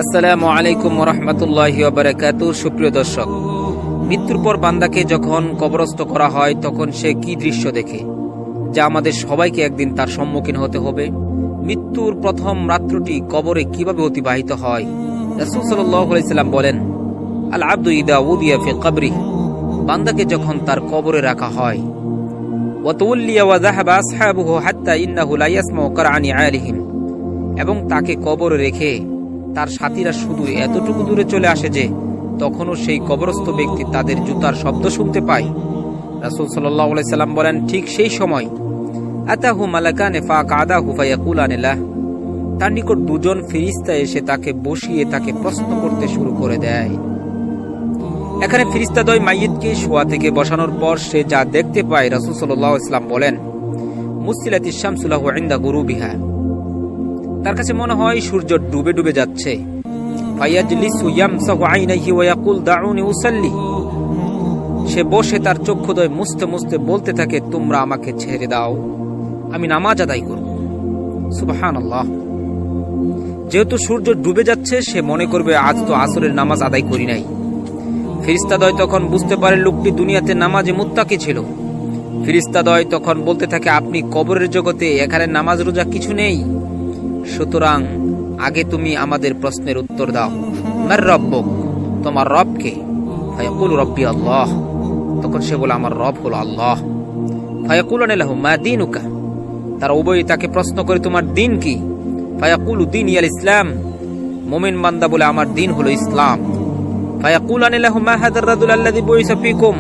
আসসালামু আলাইকুম ওয়া রাহমাতুল্লাহি ওয়া বারাকাতুহু। সুপ্রিয় দর্শক, মৃত্যুর পর বান্দাকে যখন কবরস্থ করা হয় তখন সে কি দৃশ্য দেখে, যা আমাদের সবাইকে একদিন তার সম্মুখীন হতে হবে। মৃত্যুর প্রথম রাত্রটি কবরে কিভাবে অতিবাহিত হয়। রাসূল সাল্লাল্লাহু আলাইহি সাল্লাম বলেন, আল আবদু ইদা উদিয়া ফি কবরি, বান্দাকে যখন তার কবরে রাখা হয়, ওয়া তুওয়াল্লিয়া ওয়া যাহাবা আসহাবুহু হাত্তা ইন্নাহু লা ইয়াসমাউ কারআনি আলিহিম, এবং তাকে কবরে রেখে তার সাথীরা শুধু এতটুকু দূরে চলে আসে যে তখনও সেই কবরস্থ ব্যক্তি তাদের জুতার শব্দ শুনতে পায়। রাসূল সাল্লাল্লাহু আলাইহি সাল্লাম বলেন, ঠিক সেই সময় আতাহু মালাকানে ফাকাদাহু ফায়াকুলানে লাহ, তার নিকট দুজন ফেরেশতা এসে তাকে বসিয়ে তাকে প্রশ্ন করতে শুরু করে দেয়। এখানে ফেরেশতাদ্বয় মাইয়িতকে শোয়া থেকে বসানোর পর সে যা দেখতে পায়, রাসূল সাল্লাল্লাহু আলাইহি সাল্লাম বলেন, মুসিলাতিশ শামসু লাহু ইনদা গুরুবিহা, তার কাছে মনে হয় সূর্য ডুবে ডুবে যাচ্ছে। ফায়াজলিসু ইয়ামসাহু আইনাইহি ওয়া ইয়াকুল দাউনি উসাল্লি, সে বসে তার চক্ষুদ্বয় মুছতে মুছতে বলতে থাকে, তোমরা আমাকে ছেড়ে দাও, আমি নামাজ আদায় করব। সুবহানাল্লাহ। যেহেতু সূর্য ডুবে যাচ্ছে, সে মনে করবে আজ তো আসরের নামাজ আদায় করি নাই। ফেরেশতাদ্বয় তখন বুঝতে পারে লোকটি দুনিয়াতে নামাজে মুত্তাকি ছিল। ফেরেশতাদ্বয় তখন বলতে থাকে, আপনি কবরের জগতে, এখানে নামাজ রোজা কিছু নেই, সুতরাং আগে তুমি আমাদের প্রশ্নের উত্তর দাও। মার রব্বুক, তোমার রব কে? ফায়াকুল রব্বি আল্লাহ, তখন সে বলে, আমার রব হলো আল্লাহ। ফায়াকুলানা লাহু মা দীনুকা, তারা উভয়ই তাকে প্রশ্ন করে, তোমার দিন কি? ফায়াকুলু দীনি আল ইসলাম, মুমিন বান্দা বলে, আমার দিন হলো ইসলাম। ফায়াকুলানা লাহু মা হাদার রাজুল আল্লাযী বুইসা ফীকুম,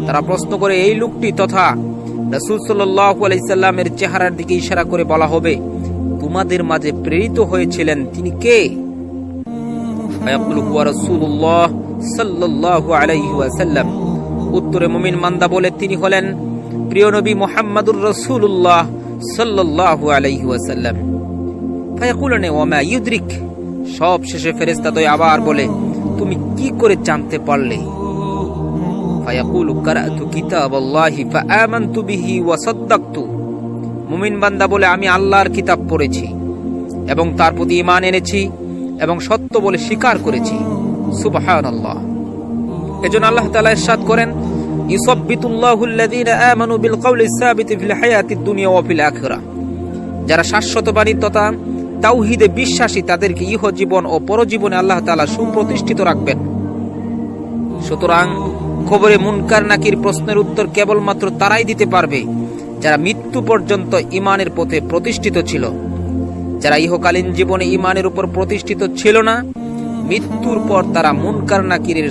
তারা প্রশ্ন করে, এই লোকটি তথা রাসূল সাল্লাল্লাহু আলাইহি সাল্লামের চেহারার দিকে ইশারা করে বলা হবে, তোমাদের মাঝে প্রেরিত হয়েছিলেন তিনি কে? ফায়াকুলু হুয়া রাসূলুল্লাহ সাল্লাল্লাহু আলাইহি ওয়াসাল্লাম, উত্তরে মুমিন বান্দা বলে, তিনি হলেন প্রিয় নবী মুহাম্মদুর রাসূলুল্লাহ সাল্লাল্লাহু আলাইহি ওয়াসাল্লাম। ফায়াকুলুনা ওয়া মা ইউদরিক, সব শেষে ফেরেশতাদ্বয় আবার বলে, তুমি কি করে জানতে পারলে? ফায়াকুলু কারাতু কিতাবাল্লাহি ফাআমানতু বিহি ওয়া সাদ্দাকতু, মুমিন বান্দা বলে, আমি আল্লাহর কিতাব পড়েছি এবং তার প্রতি ঈমান এনেছি এবং সত্য বলে স্বীকার করেছি। সুবহানাল্লাহ। এজন্য আল্লাহ তাআলা ইরশাদ করেন, ইউসাব্বিতুল্লাহুল্লাযীনা আমানু বিল কওলিস সাবিতি ফিল হায়াতিদ দুনিয়া ওয়া ফিল আখিরাহ, যারা শাশ্বতবাণী তথা তাওহীদে বিশ্বাসী তাদেরকে ইহজীবন ও পরজীবনে আল্লাহ তাআলা সুপ্রতিষ্ঠিত রাখবেন। সুতরাং কবরে মুনকার নাকির প্রশ্নের উত্তর কেবলমাত্র তারাই দিতে পারবে যারা মৃত্যু পর্যন্ত ঈমানের পথে প্রতিষ্ঠিত ছিল। যারা ইহকালীন জীবনে ঈমানের উপর প্রতিষ্ঠিত ছিল না, মৃত্যুর পর তারা মুনকার নাকিরের